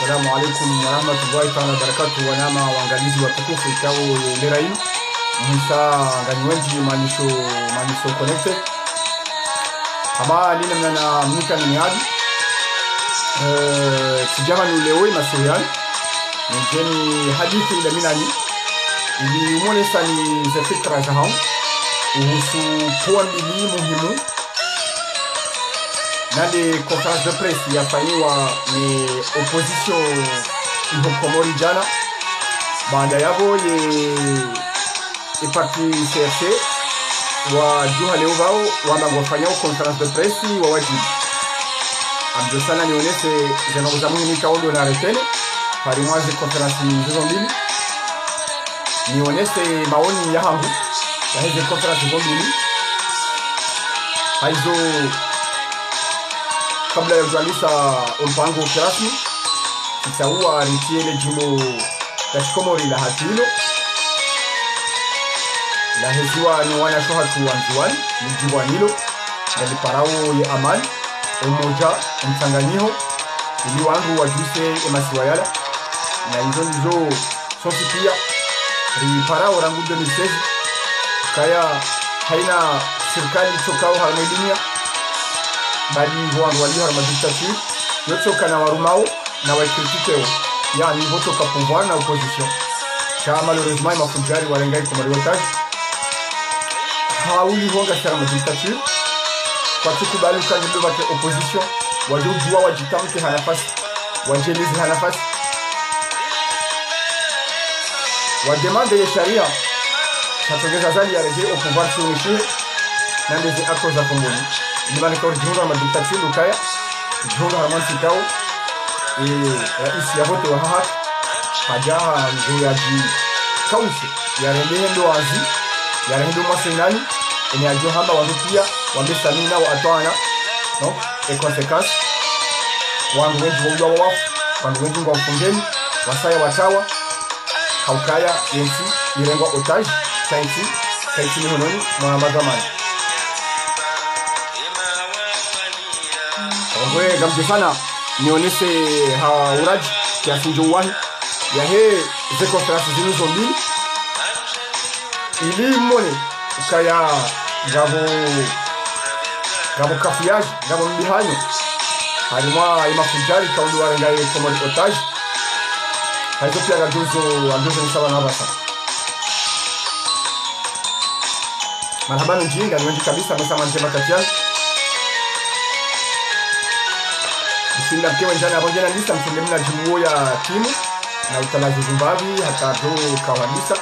Assalamu alaikum warahmatullahi ta'ala barakatuh. Wanama waangalizi watukufu ikao lerainu Musa nganywenji manisho connected ama nina mnana mnika nimeadi sijama nulewe masoyani njeni hadithi ila minani ili umonesa ni ze fikra za hao uhusu poa mbili muhimu nade conference de presse yafanyiwa ni opposition ihokomori jana baada yabo ye parti CRC wa juha leo wao wanangofanya conference de presse wa wajibu amjo sana nionyeshe zinazoza muhimu kaondo na retene pari mwazi conference hizo mbili nionyeshe maoni ya hangu ya hizo conference hizo mbili hizo kabla ya kuanza mpango rasmi itaua ritiele jimbo la Komori la hatilo la heziwa ni wana shoha tuanziwani ni jimbo hilo na parao ya amani umoja mtanganyiho ili wangu wajuse emasiwayala na hizo sosi pia ri parao rangu 2016 kaya haina serikali chokao harmonidia bali wangu walio harma dictature yote kana warumao na wakritikeo yani voto ka pouvoir na opposition kama malheureusement mafujari walengai kwa mariotage hauli honga harma dictature kwa tukubali kanjibu wake opposition wajua wajitamke hanafasi wajelezi hanafasi wademande ya sharia tatogeza zali ya reje au pouvoir s'unir na ndezi accords za komboni Libani kwa jiunga na dictature lukaya jiunga harmansi kao rais ya vote wa haki hajaha ngeyaji kausi ya rendendo wazi ya rendendo masenani ene ajua hamba wangu pia wamesamina wa atwana no e consequence wangu wengi wajua wafu wangu wengi wa mfungeni wasaya watawa haukaya yensi irengwa otage sainti mihononi mwa mazamani Ngwe gamjifana nionyeshe hauraji kiasi njowahi ya he ze conference zilizo mbili ili mone kaya gabo kafiyaji gabo mbihanyo harimo imafujari kaundi warengaye komori otage hazo pia gajuzo nisaba nabasa marhaba njinga niwendi kabisa msama njema katiani Sinda mkewe njani abonjena ndisa msundemina jimuo ya timu na utalazi Zimbabwe hata do kawadisa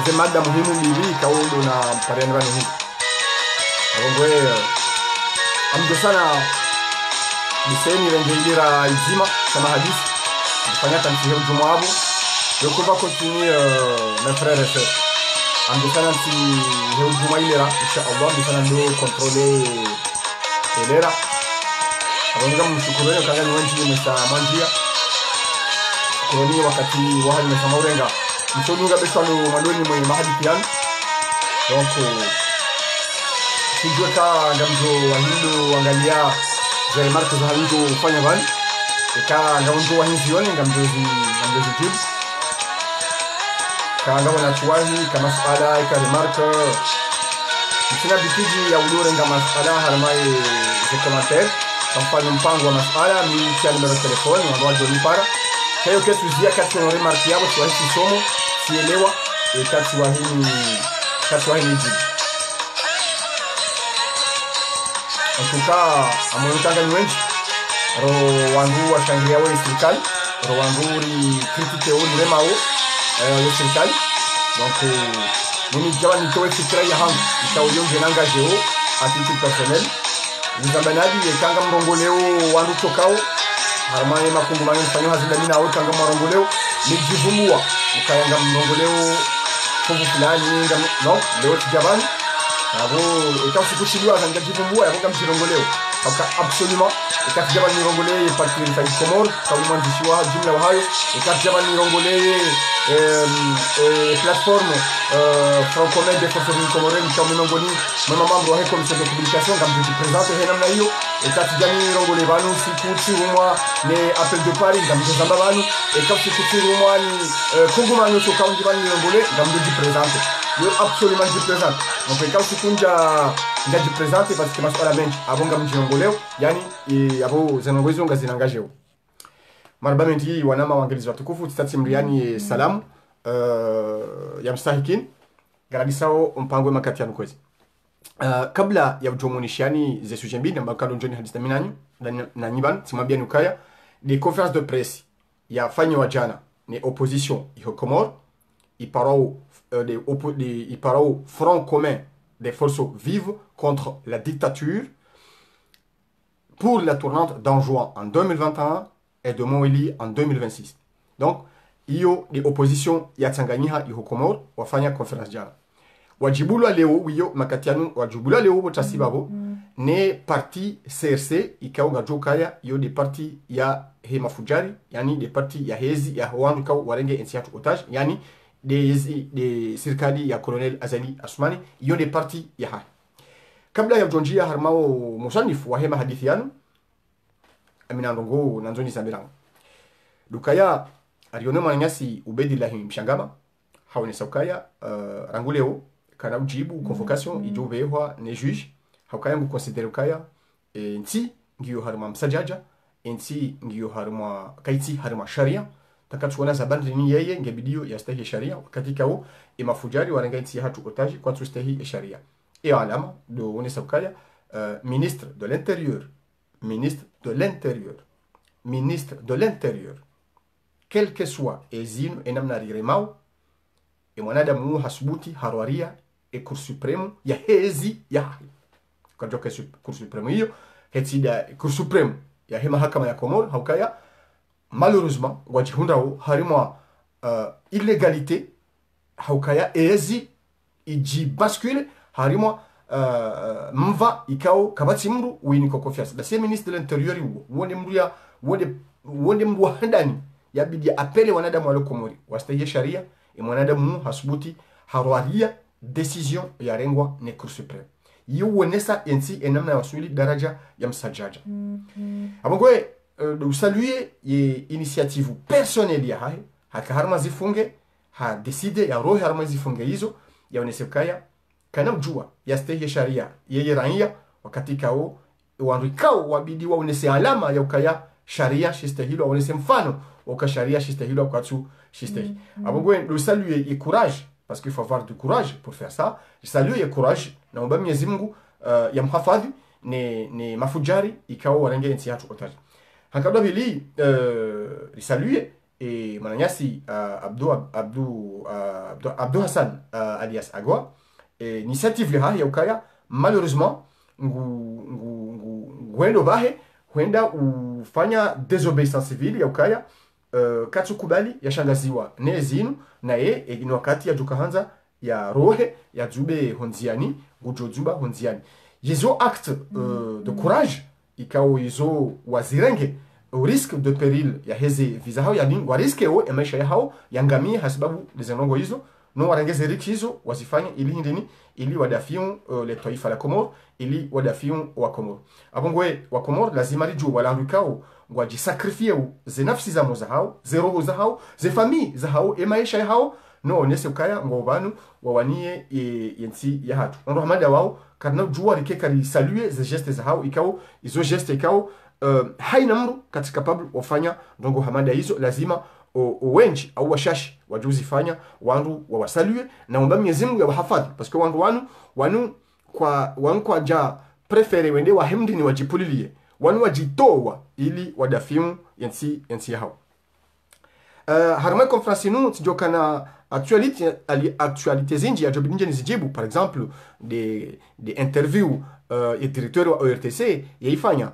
ze mada muhimu mbili kaundo na mpariani wani hii abongwe amdo sana biseni rengeilira izima kama hadisi mfanyata msihe ujumu wabu yokuba continue mes frères et sœurs amdo sana msihe ujumu ilera insha Allah amdo sana ndo kontrole elera Abonga mshukureni kanga niwenji mesa manjia kuroni wakati wahali mesa maurenga msonunga beswalo maloni mwe mahadi piano donc sijua ka ngamjo wahindo angalia zile marka za hindo ufanya bani ika ngamjo wahizioni ngamjo jibu ka ngamjo na chuwahi kama masala ika remarka sina bikiji ya ulore ngama masala harmai ze commentaire Kampani mpango wa masala miitia numero telefoni wangoja nipara hayo ketu zia kati ya remark yao kwa hisi somo sielewa kati wa hini jibu Atuka amonitanga niwenji ro wangu wa shangilia wa serikali ro wangu ri kritike uri remao ya serikali donc mimi jawa nitoe fikra ya hangu itaoyonge nanga jeo attitude personnelle Nizambanadi kanga mrongoleo wandu tokao harmani makungu manyo mfanyo hazina mina awe kanga mrongoleo nijivumbua ukayanga mrongoleo fungu fulani no leo tijabani abo ikawa sikushiliwa kanga jivumbua ya kanga mrongoleo absolument ikati jamani nirongole parti ya Komoro kama mwandishi wa jumla wa hayo ikati jamani nirongole plateforme francophone de forces comoriennes kama miongoni mwa mambo wa commission de communication kama tukipresente hena namna hiyo ikati jamani nirongole banu sikuti rumwa ne appel de Paris kama tuzamba banu ikati sikuti rumwa ni kongoma nyoso kama jamani nirongole kama tukipresente yo absolument represent donc quand tu kunja ndaji presente parce que maswala mengi abonga mjirongoleo yani abo zanongwezo ngazinangajeo marabamenti wanama waangalizi watukufu titati mriani salamu ya mstahikin garabisao mpango makati ya nukwezi kabla ya ujomonishani ze suje mbili ambakalo njoni hadista minanyu na nyiban timabia nukaya des conférences de presse ya fanyo wa jana ni opposition iho Komoro iparao il parle front commun des forces vives contre la dictature pour la tournante d'Anjouan en 2021 et de Montpellier en 2026. Donc, il y a des oppositions ya Tanganyika iho Komoro wafanya conference jana. Wajibulwa leo wiyo makatianu wajibulwa leo botasibabo ne parti CRC ikao ngajokaya yo des parti ya Hema Fujari yani des parti ya Hezi ya Wandu kao warenge ensiatu otage yani des serikali ya Colonel Azali Asmani iyo de parti ya hai kabla ya ujonjia harmao musanifu wa Hema hadithi yanu amina ndongo nanzoni sambirango dukaya arione mananyasi Ubedillahi Mshangama hawene saukaya ranguleo kana ujibu convocation ijobehwa ne juge hawkaya ngu considere ukaya nti ngiyo harma msajaja nti ngiyo harma kaiti harma sharia takatuona zabandri ni yeye ngebidio ya stahi sharia katika u imafujari warenga nti hatu otaji kwa tu stahi sharia et alama do onesa ukaya ministre de l'intérieur ministre de l'intérieur quel que soit ezinu enamna riremau e mwanadamu hasbuti harwaria e cour suprême ya hezi ya kwa joka cour suprême hiyo hetida cour suprême ya hema mahakama ya Komoro haukaya malheureusement wajihundao harimo illégalité haukaya ezi iji bascule harimo mva ikao kabati mru wini kwa confiance la ministre de l'intérieur wone mru ya wone mru handani ya bidi apele wanadamu wa Komori wastaye sharia e mwanadamu hasubuti harwaria decision ya rengwa ne cour supreme yuonesa ensi enamna wasuli daraja ya msajaja abongwe de saluer ye initiative personnelle ya hai haka harma zifunge ha decide ya roho harma zifunge hizo yaonesekaya kana mjua ya stahi sharia yeye raia wakati kao wanrikao wabidi waonese alama ya ukaya sharia shistahilo waonese mfano waka sharia shistahilo kwatu shistahi abongwe de saluer et courage parce qu'il faut avoir du courage pour faire ça. Je salue et courage naomba Mwenyezi Mungu ya mhafadhi ni mafujari ikao warenge nchi yetu otaji. Hakabla bili risalue et mananyasi Abdou Hassan alias Agwa initiative leha ya ukaya malheureusement ngwendo bahe huenda ufanya désobéissance civile ya ukaya katsukubali yashangaziwa nezinu naye ni wakati ya jukahanza ya rohe ya jube honziani gujojuba honziani yizo acte de courage ikao yizo wazirenge au risque de péril ya heze visa hao ya nini wa risque o maisha ya hao yangamie hasababu lezenongo hizo no warengeze riki hizo wasifanye ili hindini ili wadafiun le taifa la Komoro ili wadafiun wa Komoro abongwe wa Komoro lazima rijua wala rukao wajisakrifie ze nafsi za moza hao ze roho za hao ze famille za hao e maisha ya hao no onese ukaya ngobanu wawanie yensi ya hatu ndo hamada wao kana jua rikeka li saluer ze gestes za hao ikao izo gestes ikao haina mru katika pablo wafanya ndongo hamada hizo lazima wenji au washashi wajuzi fanya wandu wawasalue na omba Mwenyezi Mungu yawahafadhi parce que wanu kwa ja prefere wende wa hemdi ni wajipulilie wanu wajitowa ili wadafimu yansi hao harma conference nous tijoka na actualité zinji ya jobinje nizijibu par exemple des interviews et directeur wa ORTC yaifanya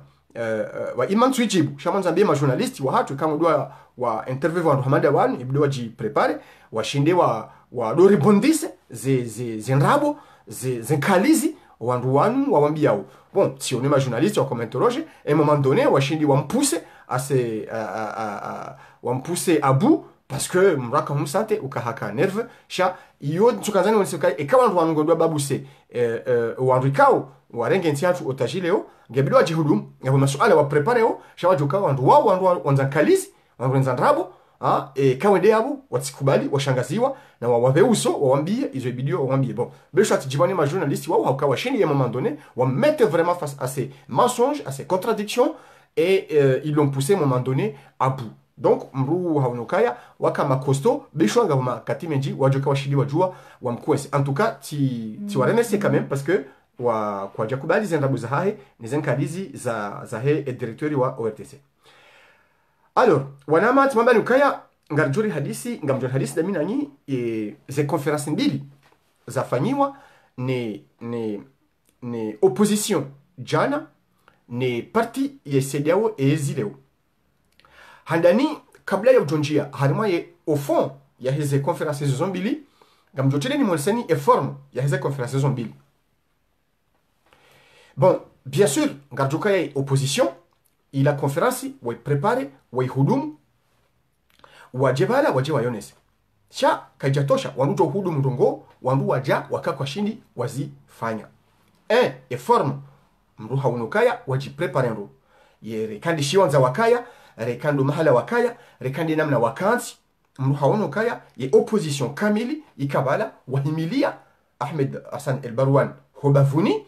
wa iman tuijibu shamanza mbia journalist wa hatu kama dua wa interview wa Hamada wan ibdo waji prepare washinde wa dori bondise ze nrabo ze nkalizi wandu wanu wawambiao bon si on est ma journaliste wa commenteroje et à un moment donné washindi wampuse assez wampuse à bout parce que mraka humsante ukahaka nerve sha iyo tukazani wonsekai e kama wandu ngondwa babuse wandu kao warenge ntiatu otajileo ngebido ajihudum ngabo masuala wa prepareo sha wajuka wandu wao wandu wanzankalizi wandu nzandrabo e kawende abu watsikubali washangaziwa na waweuso wawambie izo video wawambie bon besho atijibani ma journaliste wao haukawa chini ya moment donné wa mettre vraiment face à ces mensonges à ces contradictions et ils l'ont poussé à un moment donné à bout donc mru haunokaya wakama costo besho ngavuma katimenji wajoka washidi wajua wamkwese en tout cas ti waremercier quand même parce que wa kwa jakubali zendabu za hahe nizenkalizi za he et directeur wa ORTC. Alors, wanama tumamba nukaya ngarjuri hadisi ngamjuri hadisi da minanyi ze conference mbili zafanyiwa ni opposition jana ni parti yesedeo ezileo handani kabla ya ujonjia harima ye au fond ya hize conference zo mbili ngamjotele ni mwensani e forme ya hize conference zo mbili. Bon, bien sûr ngarjuka ya opposition il a conférence wa prepare wa hudumu wajebala waje wayonese sha kajatosha wandu hudumu ndongo wandu waja wakakwa shindi wazifanya e forme mruha unukaya waji prepare ndo ye rekandi shiwanza wakaya rekando mahala wakaya rekandi namna wakansi mruha unukaya ye opposition kamili ikabala wahimilia Ahmed Hassan El Barouane Hobavuni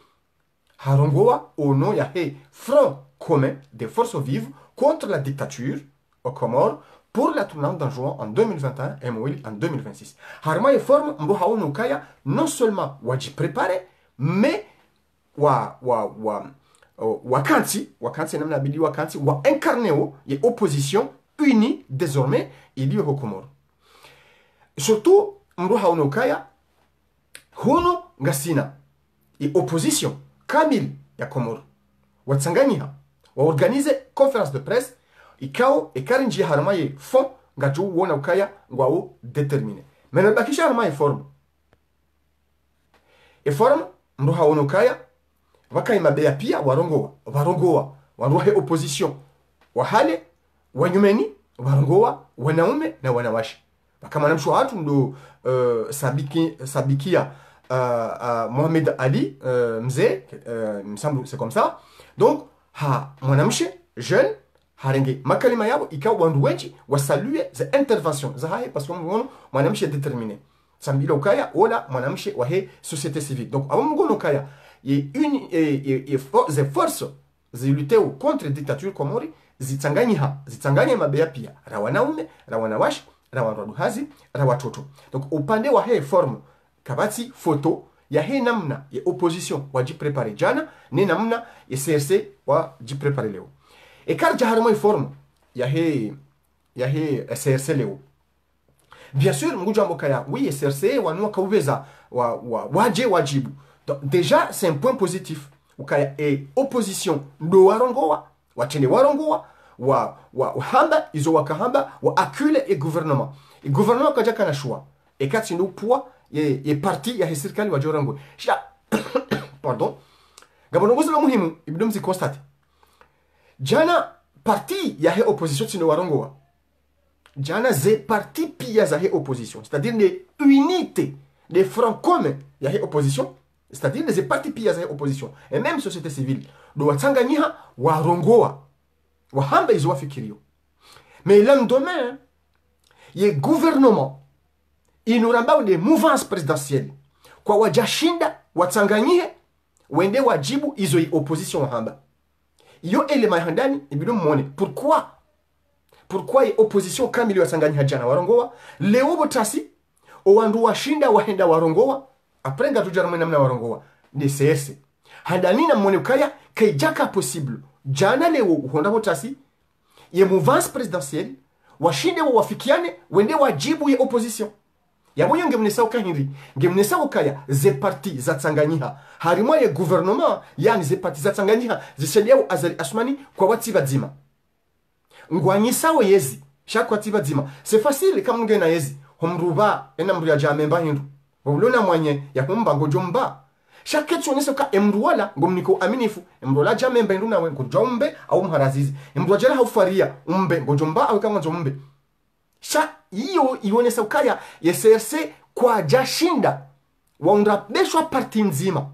harongoa au nom ya he front commun des forces vives contre la dictature aux Comores pour la tournante en juin en 2021 et en 2026. Harma et forme mbohao nukaya non seulement waji préparé mais wakanti namna bidi wakanti wa incarnéo et opposition unie désormais il y a aux Comores. Surtout mbohao nukaya huno ngasina et opposition kamil ya Comores watsanganyiha waorganize conférence de presse ikao ekarinji haramaye fond ngaju wona ukaya ngwao déterminé mais nabakisha haramaye forme e forme ndo haona ukaya wakaima bea pia warongoa waruhe opposition wahale wanyumeni warongoa wanaume na wanawashi kama namsho watu ndo sabikia Mohamed Ali mzee me semble c'est comme ça donc mwanamshe jeune harenge makalima yabo ikawa wandu wengi wasalue za intervention za haye parce que mwanamshe déterminé sambila ukaya ola mwanamshe wa he société civile donc avant mgono kaya ye ze force ziluteo contre dictature komori zitanganye mabea pia ra wanaume ra wanawashi ra waruhazi ra watoto donc upande wa he forme kabati photo ya he namna ya opposition waji prepare jana ni namna ya CRC waji prepare leo e kar jaharmo informe ya he CRC leo bien sûr mguja mbokaya oui CRC wanua kaubeza waje wajibu donc déjà c'est un point positif ukaya e opposition ndo warongoa watende warongoa hamba izo wakahamba wa akule e gouvernement kaja kana shua e kati ndo poa ye parti ya serikali wa jorango sha pardon gabonongozi lo muhimu ibidumzi constate jana parti ya he opposition tino warongoa jana ze parti pia za he opposition c'est-à-dire les unités des fronts communs ya he opposition c'est-à-dire les partis pia za he opposition et même société civile do watanganyiha warongoa wahamba izo wafikirio mais l'endemain ye gouvernement inurambao de mouvance présidentielle kwa wajashinda watanganyihe wende wajibu izo opposition wahamba iyo elema handani ibido mwone pourquoi ye opposition kamili watanganyiha jana warongoa leo botasi owandu washinda wahenda warongoa aprenga tujaramo namna warongoa ni CS handani na mwone ukaya kaijaka possible jana leo uhonda botasi ye mouvance présidentielle washinde wafikiane wende wajibu ye opposition yaboyo ngemnesa ukahiri ngemnesa ukaya ze parti za Tanganyika harimo ye gouvernement yani ze parti za Tanganyika zisheleo Azali Asmani kwa wati bazima ngwanyisawo yezi shakwa wati bazima c'est facile kama ngena yezi homruba ena mruya jamemba hindu bolona mwanye ya kumba ngojomba chaque tu onese ka emruala ngomniko aminifu emruala jame mbe nduna we ngojombe au mharazizi emruala jela haufaria umbe ngojomba au kama ngojombe sha hiyo ionese ukaya yeserse kwa jashinda waunda beshwa parti nzima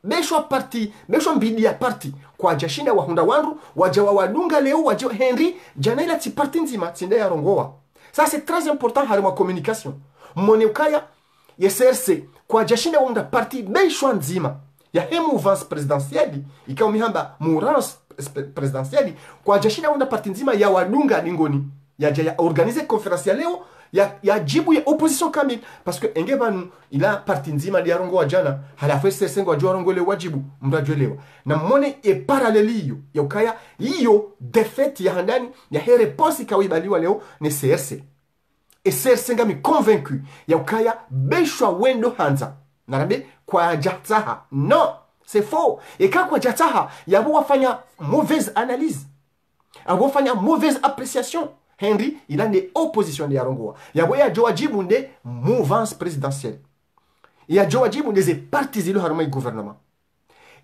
beshwa mbidi ya parti kwa jashinda wahunda wandu wajawa wadunga leo wajawa Henry janaila ti parti nzima tinde ya rongoa. Ça c'est très important harima communication mone ukaya yeserse kwa jashinda wunda parti beshwa nzima ya he mouvance présidentielle ikaumihamba mouvance présidentielle kwa jashinda wunda parti nzima ya wadunga lingoni ya organiser conférence ya leo ya jibu ya opposition kamili parce que engebanu ila parti nzima ya rongo wa jana halafu sengo wa rongo le wajibu mrajelewa na mone e parallelio ya ukaya hiyo defete ya handani ya he réponse kawibaliwa leo ni CRC et CRC ngami convaincu ya ukaya beshwa wendo hanza narabe kwa jataha non c'est faux et kwa jataha yabo wafanya mauvaise analyse abo wafanya mauvaise appréciation. Henry, il a des oppositions de Yarongoa. Il y a Joajibu de mouvance présidentielle. Il y a Joajibu des partis du gouvernement.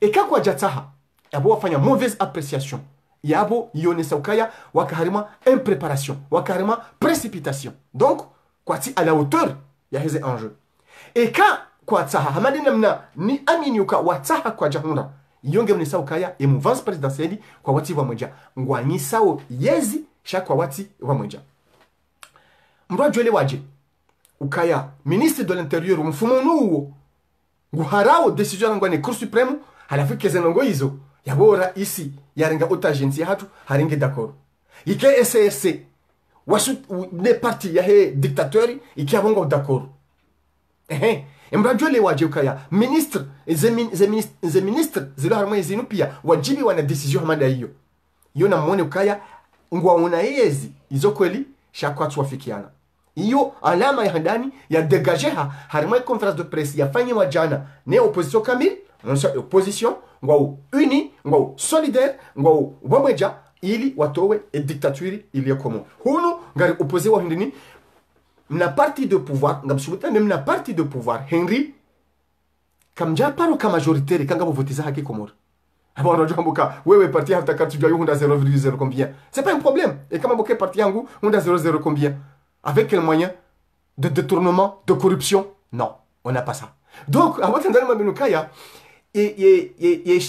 Et quand il y a une mauvaise appréciation, il y a une impréparation, une précipitation. Donc, à la hauteur, il y a des enjeux. Et quand ni aminyuka wataha kwa jahunda, yonge mnisa ukaya e mouvance présidentielle kwa wati wa moja. Ngwanyisao yezi chaque wati wa moja. Mrwa jwele waje ukaya ministre de l'intérieur mfumo nuo nguharao decision ngwane cour suprême halafu kezenongo hizo yabora isi yarenga otagency hatu haringe d'accord ike SSC wasu ne parti ya he dictateur iki abongo d'accord mrwa jwele waje ukaya ministre ze ministre zilo harma izinu pia wajibi wana decision hamada hiyo na mwone ukaya ngwa unayezi izo kweli shakwa tuwafikiana iyo alama ya ndani ya degajeha harima conference de presse ya fanyi wa jana ne opposition kamil opposition ngwa uni ngwa solidaire ngwa wamweja ili watowe e dictature ili yakomo hunu ngari opposé wa hindini na parti de pouvoir ngabshuta même na parti de pouvoir Henry kamja paro ka majoritaire kanga votiza haki komoro. Bon, wewe parti hata kati jua yunda 0,0 combien. C'est pas un problème. Et comme beaucoup parti yangu yunda 0,0 combien. Avec quel moyen de détournement, de corruption? Non, on n'a pas ça. Donc, à votre endroit menukaya et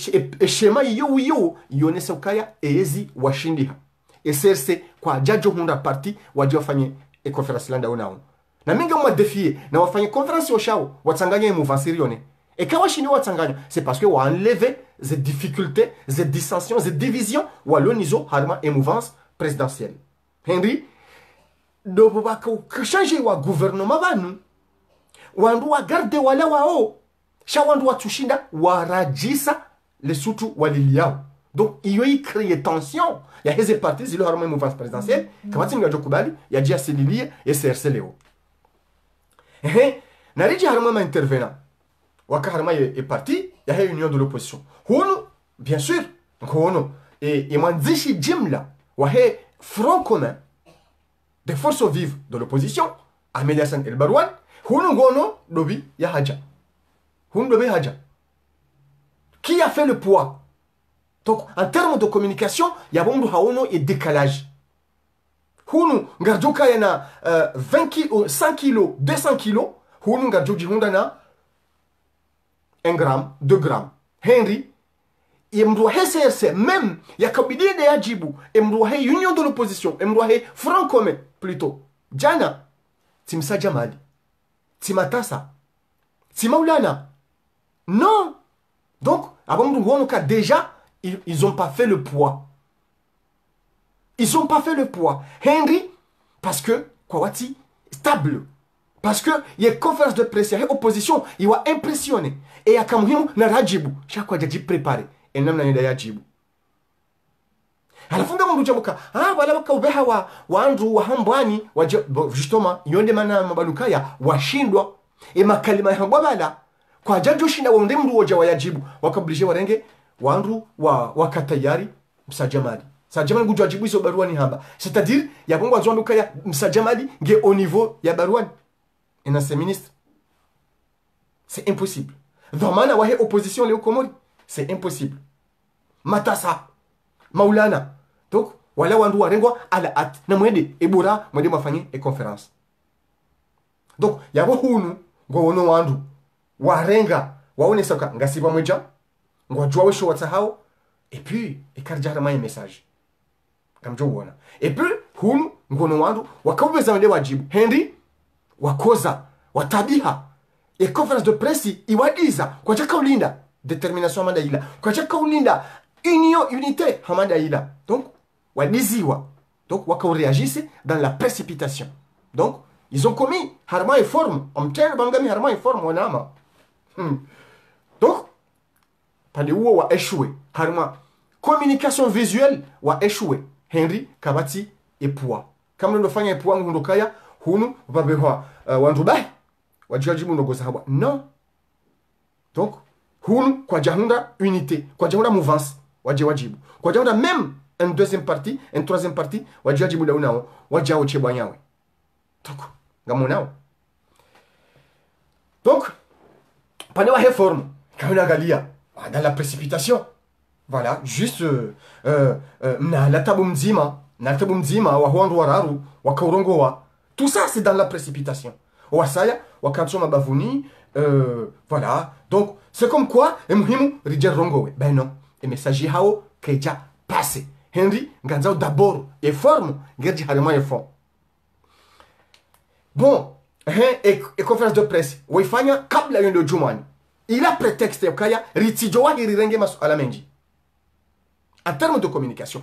schéma yo yone sokaya ezi washindiha. Et c'est kwa jajo hunda parti wajua fanye e conférence landa unao. Na minga mwa défier na wafanye conférence yoshao watanganya mouvance rione. Et quand c'est parce que on enlevé ces difficultés, ces dissensions, ces divisions, ou alors nizo harma émouvance présidentielle. Henry, de changer wa gouvernement banu, wandoa garder wala wao, shawandwa tushinda warajisa les sutu waliliao. Donc il y a créé tension. Il y a des partis, il y a harma émouvance présidentielle, comment tu n'as kubali, il y a déjà Célilie et CRC Léo. Nariji harma intervenant. Wakaharma est parti, il y a une union de l'opposition. Hono, bien sûr, hono. Et manzishi jimla, wahe front commun des forces vives de l'opposition, Ahmed Hassan El Barouane, hono gono dobi ya haja. Hono dobi haja. Qui a fait le poids? Donc, en termes de communication, il y a bon haono et décalage. Hono, ngarjoka yana 20 kg, 100 kg, 200 kg, hono ngarjoji hondana 1 gramme, 2 grammes. Henry, il me CRC, même, il y a kabidi de yajibu, il me union de l'opposition, il me front commun, plutôt. Jana, Timsa Jamali, Timatasa, Timaulana. Non. Donc, avant de déjà, ils n'ont pas fait le poids. Ils n'ont pas fait le poids. Henry, parce que, Kwawati, stable. Parce que il y a conférence de presse, il y a opposition, il va impressionner. Et il y a Kamuhimu na Rajibu. Chaque fois, j'ai préparé. Et non, il y a Rajibu. À la fin de mon job, voilà, wakabeha wa Andrew, wa Hambwani, justement, yonde mana mabalukaya, wa shindwa. Et makalima hambwabala. Kwa jajo shinda wa ndemru waja wa yajibu. Wakablishe warenge, wa Andrew, wa Katayari, Msajamali. Msajamali gujwa jibu iso baruani hamba. C'est-à-dire, il y a bon wa Zwandukaya, Msajamali, au niveau, ya baruani. Et dans ces ministres, c'est impossible. dhamana wahe opposition leo Komori, c'est impossible. Matasa, Maulana. Donc, wala wandu warengwa ala at na mwende ebura mwende mafanye e conférence. Donc, yabo hunu ngono wandu warenga waone soka ngasiba mweja ngwajua wesho watsahao et puis ekarjara maye message. Kamjo wona. Et puis hunu ngono wandu wakabeza wende wajibu. Henry wakoza watabiha e conférence de presse iwadiza kwa chaka ulinda détermination hamada ila kwa chaka ulinda union unité hamada ila. Donc wadiziwa. Donc wakareagissent dans la précipitation. Donc ils ont commis harma et forme amtene bangami harma et forme wanama. Donc pale uo wa échoué harma communication visuelle wa échoué. Henry kabati epua kama ndofanya epua ngundokaya hunu babehwa wandubai wajibu ndogo sahaba non. Donc hunu kwa jahunda unité kwa jahunda mouvance wajibu kwa jahunda même une deuxième partie une troisième partie wajibu daunao wajao chebwanyawe toko ngamonao. Donc pendant la réforme quand on a galia dans la précipitation voilà juste na la tabu mzima wa huandu wararu wakaurongoa. Tout ça c'est dans la précipitation. Wasaya wakansoma bavuni voilà. Donc c'est comme quoi muhimu rijer rongowe ben non et message hao keja passé Henry nganzao d'abord et forme gerji harima et fond. Bon et conférence de presse waifanya kabla yendo jumani il a prétexte yakaya ritijowa hirirenge masuala menji. En termes de communication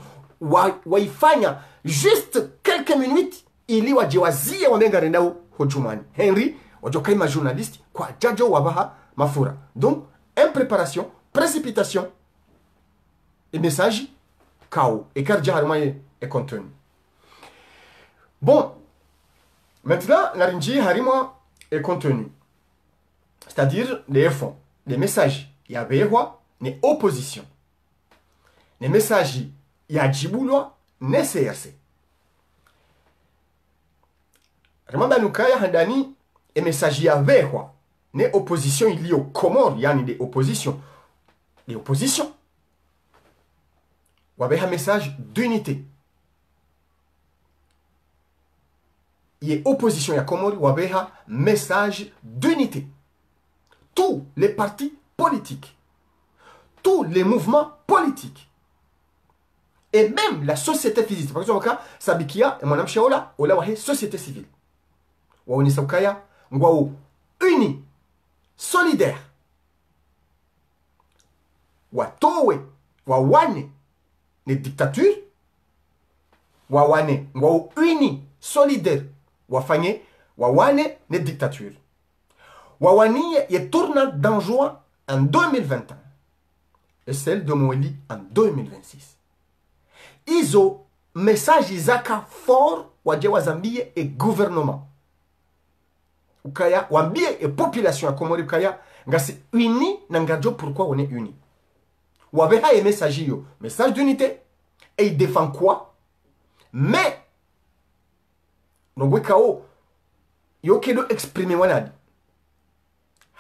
waifanya juste quelques minutes ili wajiwazie wamenga rendao hojumani. Henry wajokai ma journaliste kwa jajo wabaha mafura. Donc impréparation, précipitation et message chaos écart harmonie et contenu. Bon maintenant narinji harima et contenu, c'est-à-dire les fonds, les messages ya behwa ne opposition, les messages ya jibulwa ne CRC. Remamba nukaya handani et message ya behwa ne opposition il y au Comores yani des oppositions. Les oppositions wabeha message d'unité. Il y a opposition ya Comores wabeha message d'unité. Tous les partis politiques, tous les mouvements politiques et même la société physique. Par exemple, Sabikia et mon ami Shaola, ola wahe société civile. Waoni Saukaya, ngwao uni, solidaire. Watowe, wawane, ne dictature. Wawane, ngwao uni, solidaire. Wafanye, wawane, ne dictature. Wawani est tournant d'enjoint en 2021 et celle de Moeli en 2026. Ils ont message Isaka fort wajewa Zambie et gouvernement. Ukaya wambie et population à Komori Ukaya ngasi uni nangajo pourquoi on est unis. Wabeha et message yo, message d'unité et il défend quoi? Mais Nogwekao yo kedo exprimer wanadi.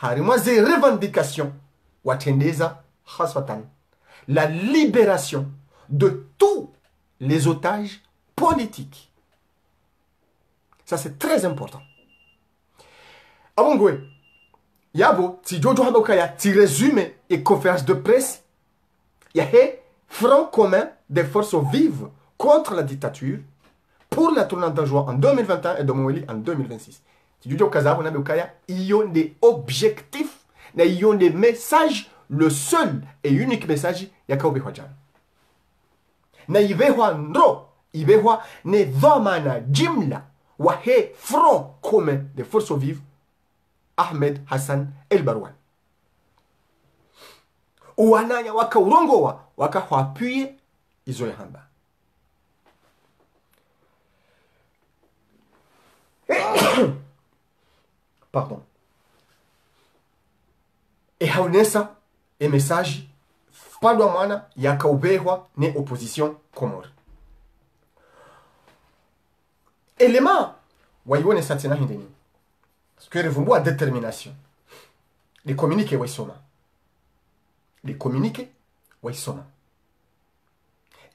Harima ze revendications watendeza haswatan la libération de tous les otages politiques. Ça c'est très important. Abongwe yabo ti jojo habokaya ti résumé et conférence de presse yahe front commun des forces vives contre la dictature pour la tournante d'enjoi en 2021 et de Moeli en 2026. Si tu Kazabo Nabukaya, ils ont des objectifs, ils ont des messages, le seul et unique message, Yakaobe Hwajan. Na Ivewa Ndro, Ivewa ne Vamana Jimla, Wahe front commun des forces vives, Ahmed Hassan El Barwan. Uwananya waka urongowa, waka wapuye, Izoe Hamba. Pardon. Et haunesa et message pas de mana yakaubehwa ne opposition Comore. Élément waione satina hindeni. Parce que revumbu a détermination. les communiqués waisoma. Les communiqués waisoma.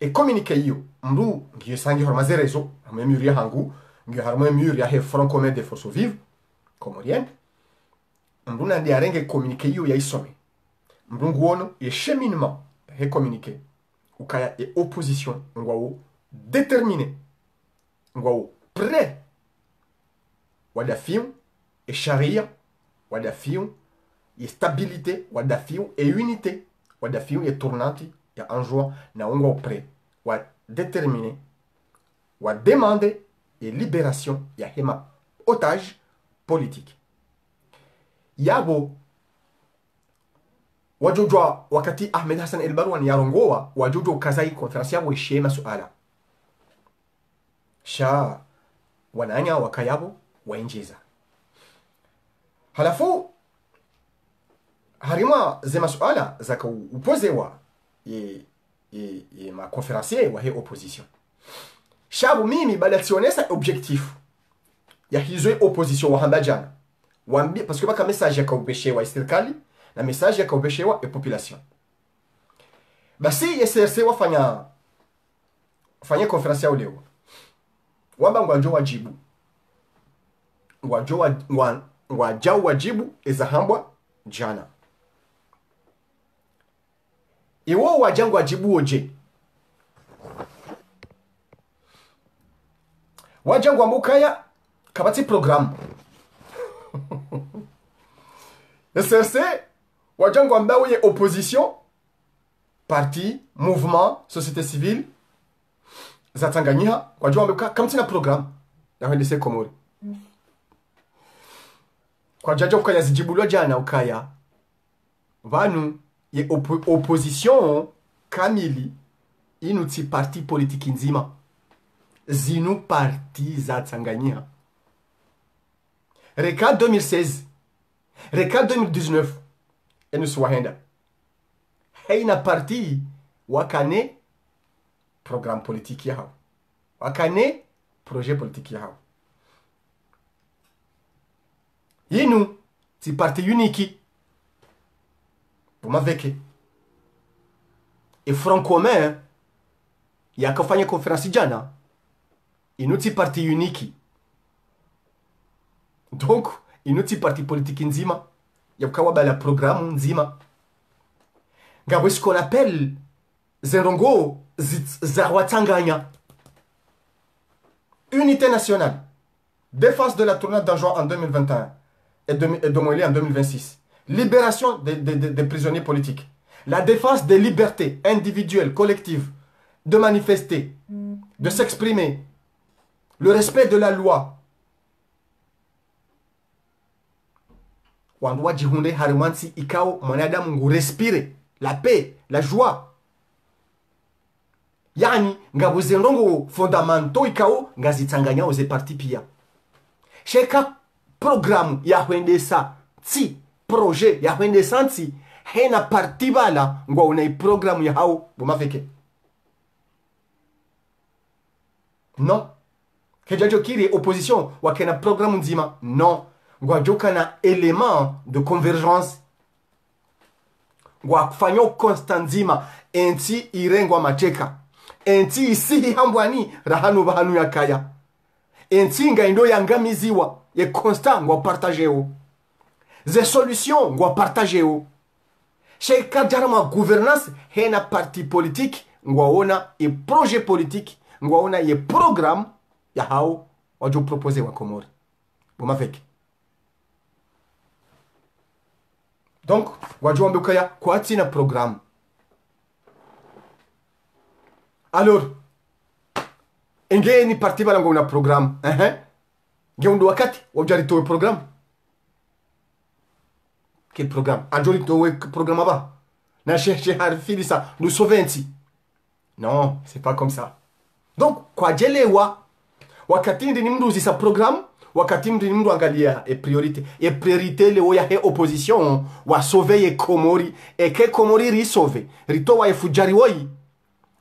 Et communiqué yo mbu ngiyo sangi hormaze rezo hamwe muri hangu ngiyo harmo muri ya he front commun des forces vives comoriennes mbu na ndi arenge communiqué yo ya isome mbu nguono ye cheminement he communiqué ukaya e opposition ngwawo déterminé ngwawo prêt wadafiu et charia wadafiu et stabilité wadafiu et unité wadafiu et tournante ya anjoa na ngwawo prêt wa déterminé wa demander et libération ya hema otage politique yabo wajojwa wakati Ahmed Hassan El-Barwan yarongoa wajojwa kazai konferansi yabo ishema suala sha wananya wakayabo wainjiza halafu harima zema suala zaka upozewa ye ma konferansier wa he opposition shabu mimi bada tionesa objectif ya hizo opposition wa hamba jana wambia parce que baka message ya kaupeshewa serikali na message ya kaupeshewa e population basi ye CRC wafanya konferansi yao leo wamba ngwajo wajibu ngwajao wajibu ezahambwa jana iwo wajangu wajibu oje wajangu ambukaya kabati programu SRC wajangu ambao ye opposition parti mouvement société civile za Tanganyika wajua ambuka kamtina programu ya HNDC Komori kwa jaja ukaya zijibulwa jana ukaya vanu ye opposition kamili inuti parti politiki nzima zinu parti za Tanganyika reka 2016 reka 2019 enu swahenda heina parti wakane programme politique yao wakane projet politique yao yinu ti parti unique bumaveke e front commun yakafanya konferansi jana inuti parti unique donc inuti parti politique nzima yabukawa bala programme nzima ngabo ce qu'on appelle zerongo za Watanganya unité nationale défense de la tournade d'Anjouan en 2021 et de Moëli en 2026 libération des prisonniers politiques la défense des libertés individuelles collectives de manifester de s'exprimer le respect de la loi wandwa jihunde harimansi ikao mwanadamu ngurespire la paix la joie yani ngabo zendongo fondamento ikao ngazitanganya oze parti pia sheka programu ya HNDSA ti projet ya HNDSA ti hena parti bala ngwa una programu ya hao bumafeke non kejajo kiri opposition wakena programu nzima non ngwa joka na élément de convergence ngwa kufanyo constant nzima enti irengwa macheka enti isihi hambwani rahanu bahanu ya kaya enti ngaindo yangamiziwa ye constant ngwa partageo ze solution ngwa partageo sheka jarama gouvernance hena parti politique ngwa ona e projet politique ngwa ona ye programme ya hao wajo propose wa Komori bumafeke donc wajo ambukaya kwa tina programme alors engeni parti bala ngona programme ngeundo wakati wajari towe programme quel programme anjoli towe programme ba na chercher harfili ça nous sauver non c'est pas comme ça donc kwa jelewa wakati ndi mnduzi sa programme wakati ndi mndu angalia e priorité leo ya he opposition wa sauver ye Komori e ke Komori ri sauver rito wa fujari woi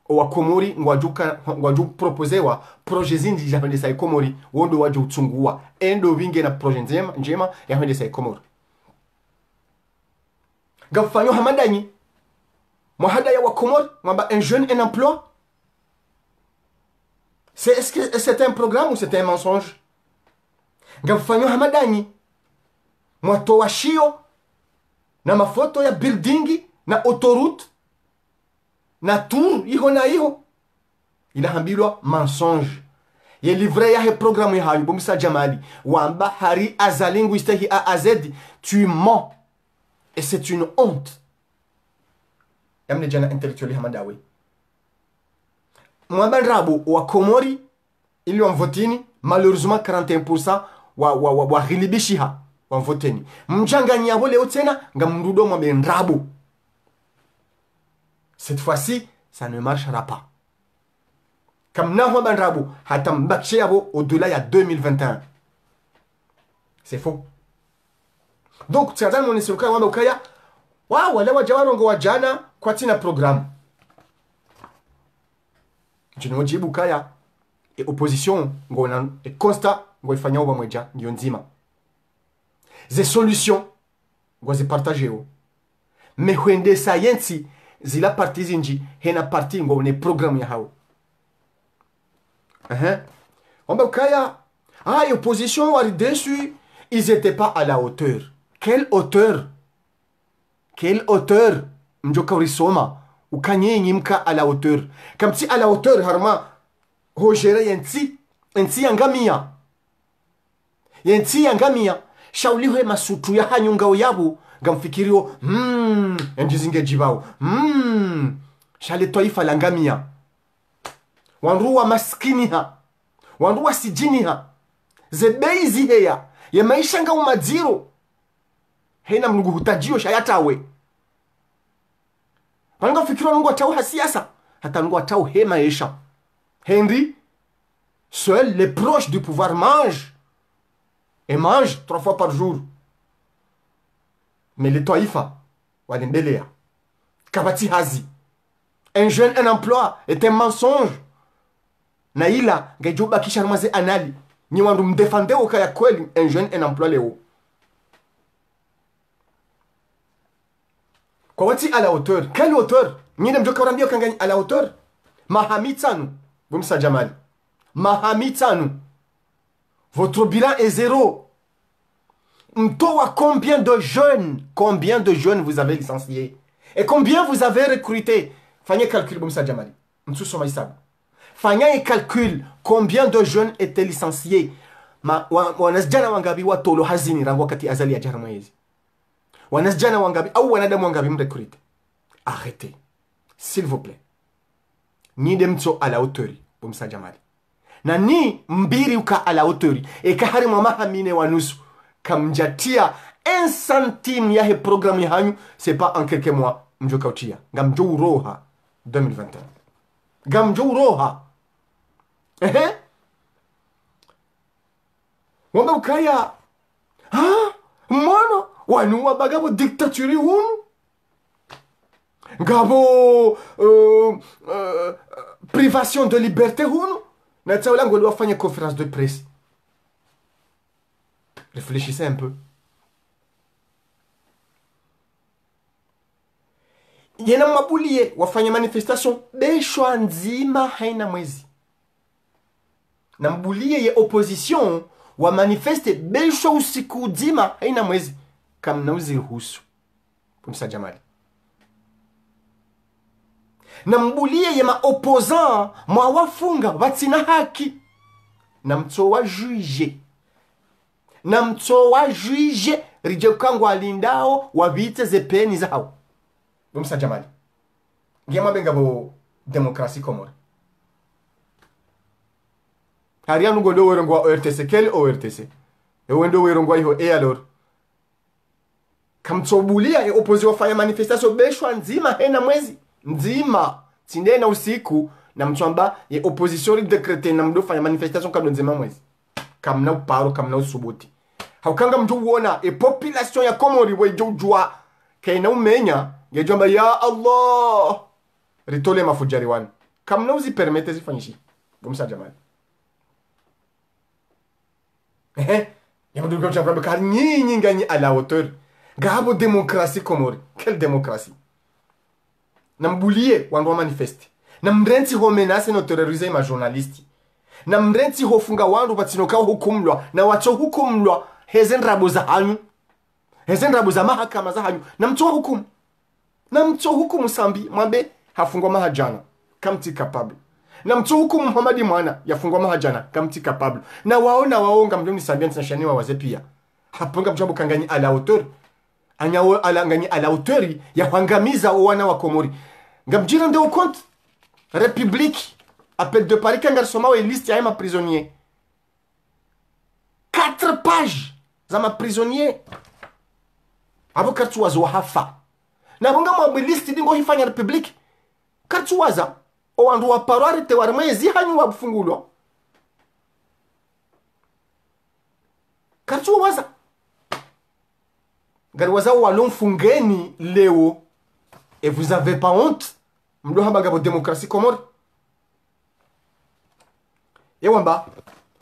wa Komori ngwaju proposewa projet zindi ya HNDSA Komori wondo waju utungua endo vinge na projet njema ya HNDSA Komori Gafanyo hamadani. Mohada ya wakomor, mwamba un jeune, un emploi. Est-ce que c'était un programme ou c'était un mensonge? Gafanyo hamadani. Mwatoa shio na mafoto ya buildingi na autoroute na tour iho na iho. Inahambilwa mensonge. Ye livre ya he programme ya hayu bomisa jamali. Wamba hari azalinguiste hi a azedi. Tu mens. Et c'est une honte. Yamne jana intellectuali hamadawe. Mwamba nrabo wa Komori ili wamvotini malheureusement 41% wa ghilibishiha wamvoteni. Mjanganya wole otena nga mrudo mwambe nrabo. Cette fois-ci, ça ne marchera pas. Comme Nahwa Bandrabo, Hatam Bakcheabo au-delà il y a 2021. C'est faux. Donc, tu as dit, mon esroka, wamba ukaya, waouh, wale wajawarongo wajana, kwa tina programme. Jino jibu kaya, et opposition, et constat, ngoifanya oba mweja, nzima. Ze solution, ngozi partage o. Me huende sayensi, zila parti zinji, hena parti ngone programme ya hao. On va dire, ah, l'opposition a déçu, ils n'étaient pas à la hauteur. Quelle hauteur? Quelle hauteur? Mjoka urisoma, ukanye nyimka à la hauteur. Comme si à la hauteur, harma, hojere yenti yangamia. Yenti yangamia, shauliwe masutu ya hanyunga uyabu, gamfikirio, enjizinge jibao, shale toifa langamia. Wanruwa maskiniha, wanruwa sijiniha, zebeizi heya, ya maisha nga umadziro, hena mnugu hutajio shayatawe. Pananga fikirwa nungu watau hasiasa, hata nungu watau he maisha. Henry, seuls les proches du pouvoir mangent, et mangent 3 fois par jour. Mais les toifa, walembelea, kabati hazi, un jeune, un emploi, est un mensonge. Na ila ngejuba kisha ramaze anali ni wandu mdefande ukaya kweli un jeune un emploi leo kwa wati à la hauteur. Quelle hauteur? Nyine mjoka urambio kangani à la hauteur. Mahamitanu bumsa Jamali, Mahamitanu, votre bilan est 0. Mtoa combien de jeunes vous avez licenciés et combien vous avez recruté? Fanye calcul bumsa Jamali, mtu soma isabu. Fanya un calcul combien de jeunes étaient licenciés. Wanasjana wangabi watolo hazini rangu wakati azali ya jaramwezi. Wanasjana wangabi au wanadamu wangabi mrekrite. Arrêtez. S'il vous plaît. Ni demto à la hauteur. Bumsa Jamali. Na ni mbiri uka à la hauteur. E kahari mama hamine wanusu. Kamjatia 1 centime ya he programme ya hanyu. C'est pas en quelques mois. Mjoka utia. Ngamjo uroha. 2021. Gamjo uroha. Wamba ukaya, mwana wanuwa bagabo dictature hunu gabo privation de liberté hunu na tsaula ngolo wafanya conférence de presse. Réfléchissez un peu. Yena mabulie wafanya manifestation beshwa nzima haina mwezi. Na mbulie ye opposition wa manifeste beshwa usiku nzima haina mwezi. Kamna uziruhusu. Pumsa Jamali. Na mbulie ye ma opposant mwa wafunga watina haki. Na mtoa juge. Na mtoa juge rijekangwa alindao wabite zepeni zao. Bumsa Jamali. Ngema bengabo demokrasi Komori. Ariam nugo do werongwa ORTC. Quel ORTC? E wendo werongwa iho e alors. Kamtsobulia e opposé wafanya manifestation beshwa nzima hena mwezi. Nzima. Tinde na usiku na mchamba ye opposition decrete na mdo fanya manifestation kando nzima mwezi. Kamna uparo kamna usubuti. Haukanga mtu uona e population ya Komori wejojwa kaina umenya ngejomba ya Allah ritole mafujari wan kamna uzi permete zifanyishi. Bumsa Jamali. Yamuduga chakwa bakari nyinyi ngani à la hauteur. Gabo démocratie Komori. Quelle démocratie? Nambulie wandu wa manifeste. Namrenti ho menace no terrorize ma journalisti. Namrenti ho funga wandu patinoka hukumlwa. Na wacho hukumlwa hezen rabo za hanyu. Hezen rabo za mahakama za hanyu. Namtoa hukumu. Namtoa hukumu Sambi mwambe hafungwa mahajana. Kamti capable. Namtoa hukumu Muhammadi Mwana yafungwa mahajana. Kamti capable. Na waonga mjoni Sambi antinashani wa waze pia. Hapunga mjambu kangani ala autori. Anya alangani ala autori ya kuangamiza wana wa Komori. Ngamjira nde au compte. République. Appel de Paris kangar soma wa liste ya ma prisonnier. 4 pages za ma prisonnier. Abo kartuwaza wa hafa. Na bonga mwa liste dingo hifanya République. Kartuwaza. O andu wa parwari te warmezi hanyu wa bufungulwa. Kartuwaza. Garwaza walon fungeni leo. Et vous avez pas honte? Mdo hamba gabo démocratie Komori. Yewamba.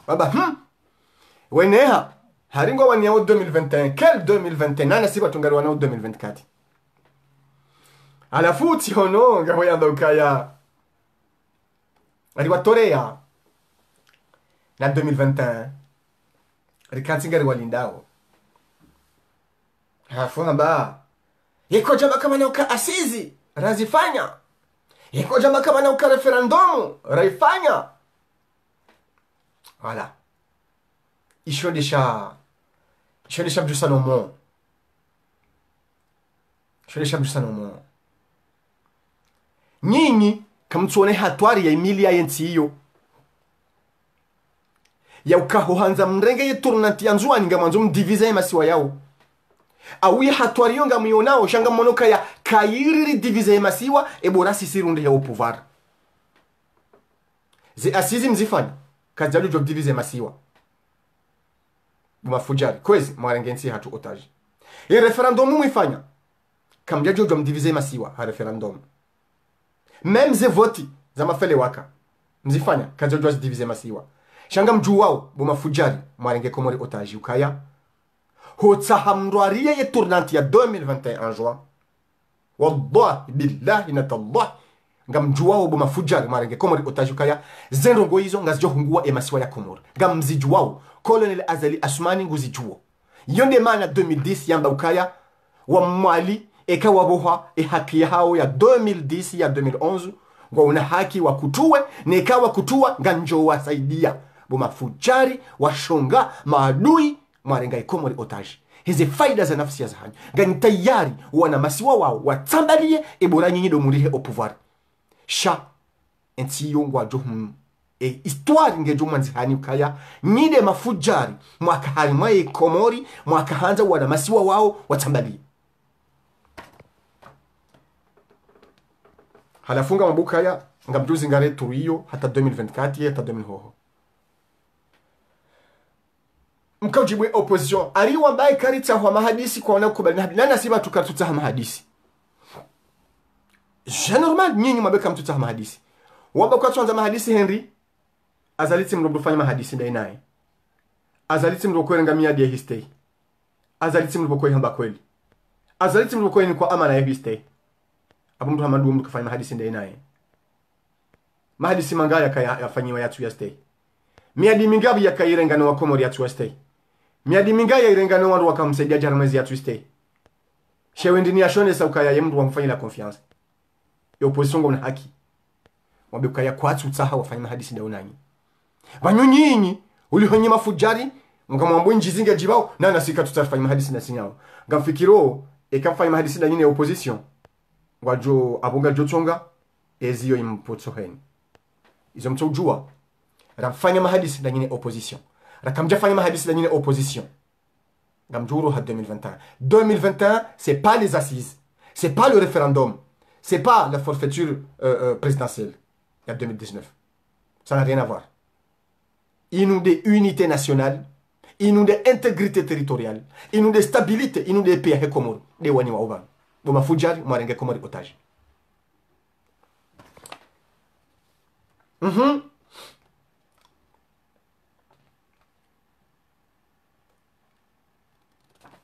Baba, Weneha. Haringo wanyao 2021. Quel 2021? Nana siba tungari wanao 2024. Alafu tihono gabo ya ukaya. Aliwa torea. Na 2021. Rikansi ngari walindao. Alafu hamba. Yeko jama kama na uka asizi. Razifanya. Yeko jama kama na uka referendumu. Raifanya. Voilà. Isho desha mjusa no mo. Isho desha mjusa no mo. Nyinyi kamtuone hatwari ya Emilia yentiyo. Ya ukahohanza mrenge ye turnanti yanzuani nga mwanzo mdivize ya masiwa yao. Awi hatwari yonga mionao shanga monoka ya kairiri divize ya masiwa ebora sisirunde ya upuvar. Ze asizi mzifanya. Kajalu job divize masiwa. Bumafujari. Kwezi mwarengensi hatu otaji. E referendum mwifanya. Kamjajo job divize masiwa ha referendum. Mem ze voti za mafele waka. Mzifanya kajalu job divize masiwa. Shanga mjuwao bumafujari mwarenge Komori otaji ukaya. Hotsa hamdwarie ye tournanti ya 2021 en juin. Wallahi billahi natallah. Ngam juwao buma fujari marenge Komori otaji ukaya. Zenrongo hizo ngazjo hungua emasiwa ya Komori. Ngam mzijuwao. Colonel Azali Asmani nguzijuwo. Yonde mana 2010 yamba ukaya. Wa mwali eka waboha e haki hao ya 2010 ya 2011. Ngwa una haki wa kutuwe. Neka wa kutuwa nganjo wasaidia. Buma fujari wa shonga maadui mwarenga Komori otaji. Hizi faida za nafsi ya zahanyu. Ngani tayari wana masiwa wao watambalie ebora nyinyi domurihe au pouvoir. Sha enti yongwa johum e histoire ngejo manzihani ukaya nyide mafujari mwaka harimwaye Komori mwaka hanza wana masiwa wao watambalie. Halafunga mabukaya ngabduzi ngare turiyo hata 2024 hata 2000 mkajibwe opposition ari wambaye karita wa mahadisi kwa wana kubali nana siba tukatuta mahadisi. Je normal nyinyi mabeka mtuta mahadisi. Wamba kwa tuanza mahadisi Henry azaliti mrobo fanya mahadisi ndai naye. Azaliti mrobo kwa ngamia dia histei. Azaliti mrobo kwa hamba kweli. Azaliti mrobo kwa ni kwa amana ya histei. Abu mtu hamadu mtu kafanya mahadisi ndai naye. Mahadisi mangaya kaya yafanyiwa yatu ya stay. Miadi mingabi ya kairengano wa Komori yatu ya stay. Miadi mingaya irengano wandu wakamsaidia jaramezi yatu stay. Shewendi ni ashone sa ukaya ye mtu wamfanyila confiance. Ya opposition ngona haki. Wabe ukaya kwa atu utaha wafanya mahadisi ndai unanyi. Banyo nyinyi ulihonye mafujari ngamwambo njizinga jibao na nasika tutafanya mahadisi na sinyao. Ngamfikiro ekafanya mahadisi ndai ni opposition. Ngwajo abunga jotonga eziyo impotsoheni. Izo mtojua. Ramfanya mahadisi ndani opposition. Rakamjafanya mahadisi ndani opposition. Gamjuro ha 2021. 2021, c'est pas les assises. C'est pas le référendum. C'est pas la forfaiture présidentielle. Il y a 2019. Ça n'a rien à voir. Il nous des unités nationales. Il nous des intégrité territoriale. Il nous des stabilité. Il nous des pays à Komoro. Des wani wa oban. Boma fujari, mwarenge Komori otage.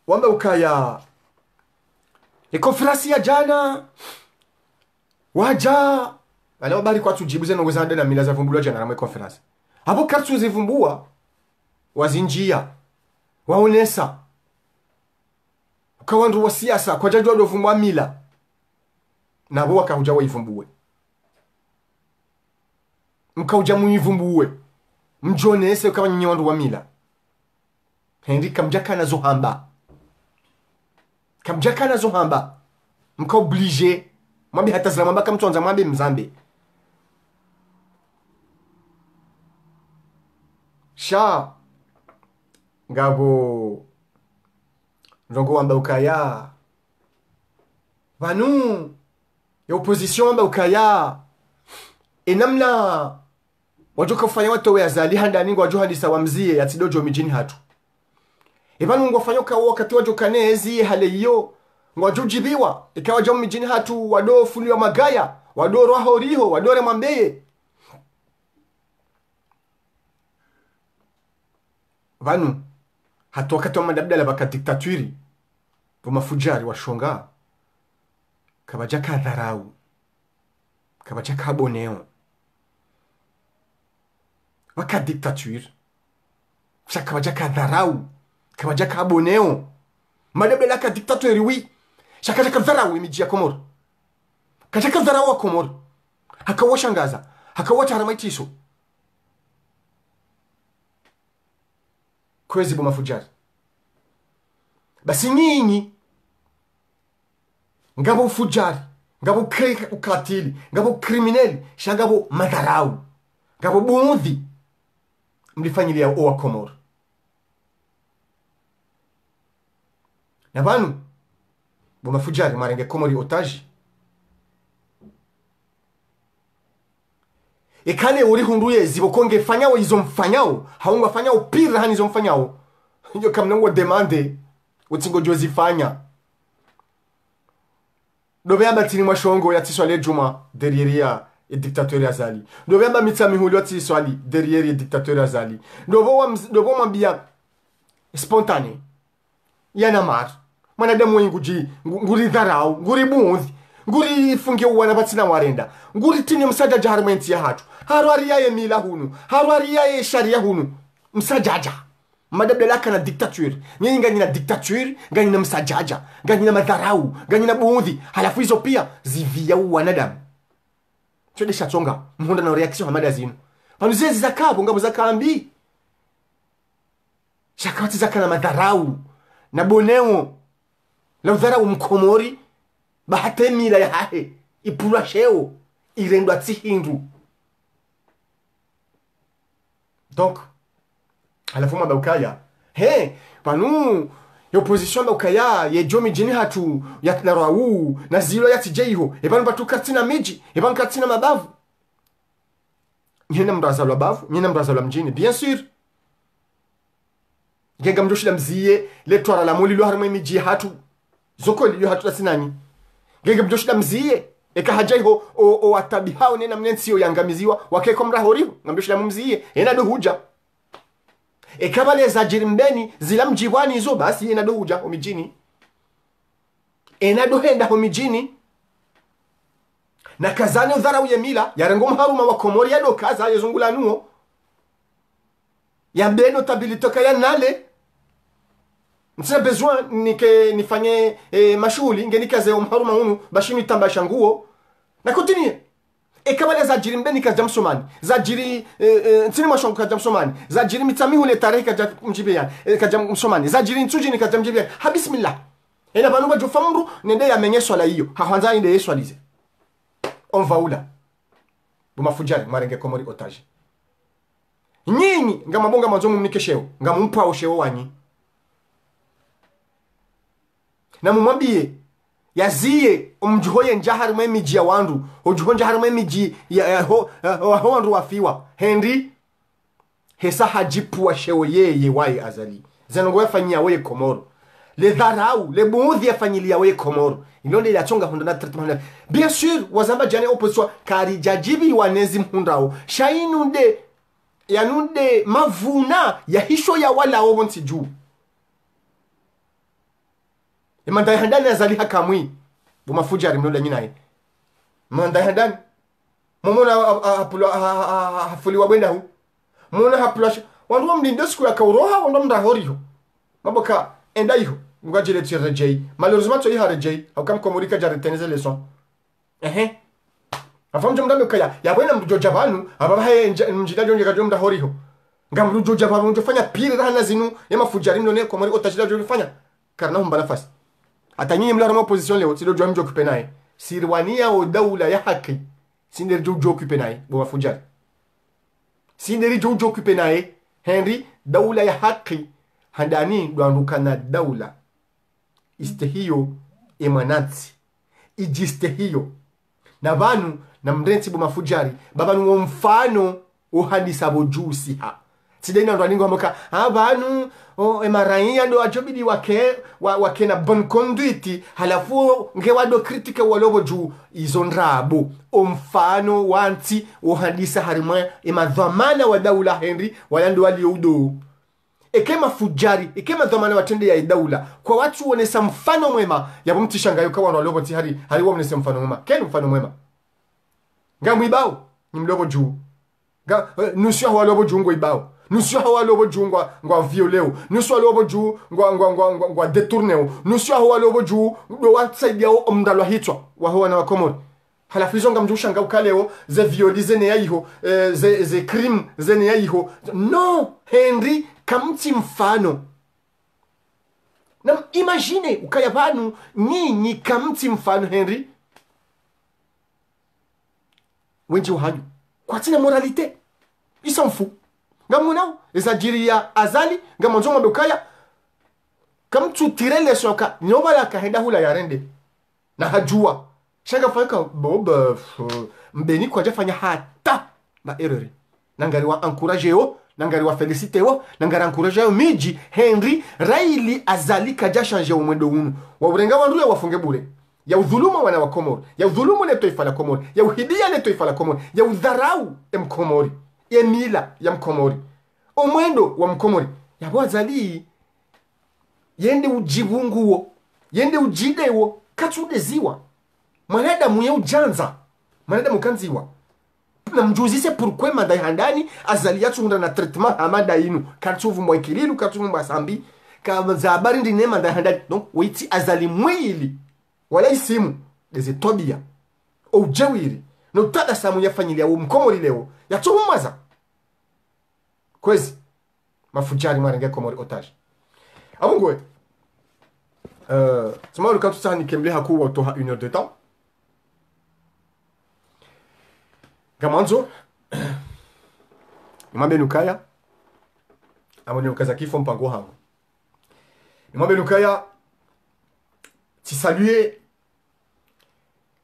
Wamba ukaya konferansi ya jana waja wale wabari kwa tujibu zeno ngozande na mila za vumbulwa jana na mwe konferansi hapo kartu zivumbua wazinjia waonesa ukawandu wa siasa kwa jaju wadovumbua mila na huwa kahuja waivumbue mkauja muivumbuwe mjonese ukawa nyinyi wandu wa mila hendi kamjaka na zohamba mka oblige mwambi hata zila mwamba kamtuanza mwambi mzambe sha ngabo ndongo wamba ukaya vanu ya opposition wamba ukaya enamna wajoka ufanya watu wa yazali handa ningu wajoha nisa wamzie ya tidojo mijini hatu Ibanu ngwafanyoka wakati wajoka nezi hale hiyo ngwajujibiwa ikawa jamu mijini hatu wado fuli wa magaya wado roho riho wadore mambeye vanu hatu wakati wa madabdala baka diktaturi mafujari wa shonga kabajaka dharau kabajaka boneo waka diktaturi kabajaka dharau kabajaka boneo madabdala ka diktaturi wi shakajaka dharau imiji ya Komoro kajaka dharau wa Komoro hakawashangaza hakawataramaitisho kwezi mafujari basi nyinyi ngabo ufujari ngabo ukatili ngabo krimineli shangabo madharau ngabo buudhi mlifanyilia owa Komoro na banu mafujari marenge Komori otaji ekale uri hunduye zibokonge fanyao izo mfanyao haunga fanyao pira hani izo mfanyao hiyo kamnango demande utingo jozi fanya Doveyamba tini mwashongo ya tiswali juma derrière ya dictateur azali. Doveyamba mitami hulio tiswali derrière ya dictateur azali. Dovo mwambia spontane. Yana mar. Mwanadamu wenguji nguri dharau, nguri bunzi, nguri funge uwana batina warenda. Nguri tini msaja jaharmenti ya hatu. Haruari ya mila hunu, haruari ya sharia hunu. Msajaja. Madabdala kana dictature nyinyi ngani na dictature ngani na msajaja ngani na madharau ngani na buudhi halafu hizo pia zivia wanadamu chode shatonga muhonda na reaction hamada zinu panuzezi zakabo ngabo zakambi shakati zakana madharau na boneo la dharau mkomori bahate mila ya hahe ipura sheo irendo atihindu donc halafu mabukaya panu yo position bakaya ye jomi jini hatu ya tnarawu na zilo ya tijeiho panu batu katina miji panu katina mabavu nyina mraza la bavu nyina mraza la mjini bien sûr genga mjoshi la mziye le twara la muli lo harma miji hatu zoko li hatu tasinani genga mjoshi la mziye eka hajaiho o atabi hao nena mnensio yangamiziwa wakeko mrahoriho ngamjoshi la mziye ena huja ekabale za jirimbeni zila mjiwani hizo basi enado huja omijini enado henda omijini na kazane udharau ya mila yarengo mharuma wa Komori ya dokaza ya zungula nuo ya mbeno tabilitoka ya nale nsina besoin nifanye mashuli nge nikaze mharuma hunu bashini tambasha nguo na continue ekabale za jiri mbeni kaja msomani za jiri ntini mwashongu kaja msomani za jiri mitami hule tarehe kaja mjibia kaja msomani za jiri ntuji ni kaja mjibia ha bismillah ena banuba jufamru nende ya menye swala hiyo hawanza inde ye swalize on vaula bumafujari marenge Komori otaji nyinyi ngamabonga mazomu mnike sheo ngamumpa o sheo wanyi na mumwambie yaziye umjuhoye njahari mwemiji ya wandu ujuho njahari mwemiji ya wandu wafiwa Henry hesa hajipu wa shewo yeye wae azali zanongo yafanyia weye Komoro le dharau le buudhi yafanyilia weye Komoro ilonde ya chonga hundana treatment bien sûr wazamba jane opposition kari jajibi wanezi mhundao shainunde yanunde mavuna ya hisho ya wala obonti juu imanda handani azali hakamwi bumafujari mnoda nyinaye manda handani momona hafuliwa bwenda hu mona hapula wandu mlindo siku ya kauroha wandu mdahoriho maboka enda iho ngajele tirejei malheureusement to iharejei au kam komorika jareteneze leçon afam jomda mekaya ya bwena mjoja banu ababahe mjida jonje kajomda horiho ngam rujoja banu njofanya pire rana zinu yema fujari none komori otajida jonfanya karna humba nafasi hata nyinyi mla opposition leo sido jwa mjokupe naye sirwania o daula ya haki sinderi jokupe naye bo mafujari sinderi jokupe naye Henry daula ya haki handani duanduka na daula iste hiyo emananti ijiste hiyo na banu na mrensi bo mafujari babanu wo mfano uhandisa bojusi ha sidaina ndo aningo amoka abanu emaraia ndo ajobidi wake na bonne conduite halafu ngewado critique walobo juu izonrabo omfano wanti uhandisa harima emadhamana wa daula Henry walando walioudo ekema fujari ekema dhamana watende ya daula kwa watu wonesa mfano mwema yabumtishangayo kwa walobo ti hari wonesa mfano mwema kenu mfano mwema ngamwibao ni mlobo juu nusio walobo juu ngo ibao nusio walobo juu ngwa violeo nusio walobo juu ngwa detourneo nusio walobo juu do watsaidia omdalwa hitwa wa na wakomori halafu hizo ngamjushanga ukaleo ze violize ne yayiho ze crime ze ne yayiho no Henry kamti mfano na imagine ukaya banu nyinyi kamti mfano Henry wenji uhanyu kwa tina moralité ils s'en fout ngamunao ezajiria azali ngamonzo mbokaya kamtu tirele soka nyobala kahenda hula yarende na hajua shanga fanya bob mbeni kwa jafanya hata na erreur nangari wa encourager yo nangari wa féliciter yo nangari encourager yo miji Henry Raili azali kaja changer umwendo unu wa urenga wandu ya wafunge bure ya udhuluma wana wa Komori ya udhulumu le taifa la Komori ya uhidia le taifa la Komori ya udharau ya Mkomori ya mila ya Mkomori umwendo wa Mkomori ya wazali yende ujibunguo yende ujidewo katudeziwa mwanadamu ye ujanza mwanadamu kanziwa na mjuzise pourquoi madai handani azali yatunda na traitement amada inu katuvu mwekililu katuvu mbasambi kama zabari ndine madai handani donc witi azali mwili wala isimu deze tobia ujawiri no tada samu ya familia wa Mkomori leo yatuhumaza kwezi mafujari marenge Komori otage abungwe sama le katu sani kemble hakuwa toha 1 heure de temps gamanzo nimambe nukaya amoni ukaza kifo mpango hangu nimambe nukaya ti saluer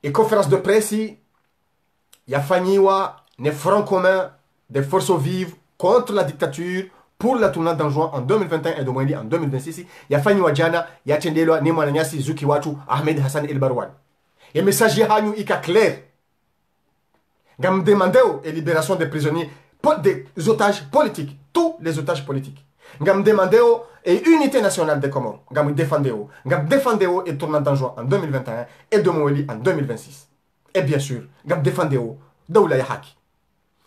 et conférence de presse yafanyiwa ne front commun des forces vives contre la dictature pour la tournade en juin en 2021 et Domweli en 2026 yafanyiwa jana yachendelwa ni mwananyasi zuki watu Ahmed Hassan El Barwan et message hanyu ika clair gam demandeo et libération des prisonniers des otages politiques tous les otages politiques ngam demandeo et unité nationale des Comores ngam defendeo et tournade en juin en 2021 et Domweli en 2026 et bien sûr ngam defendeo daula ya haki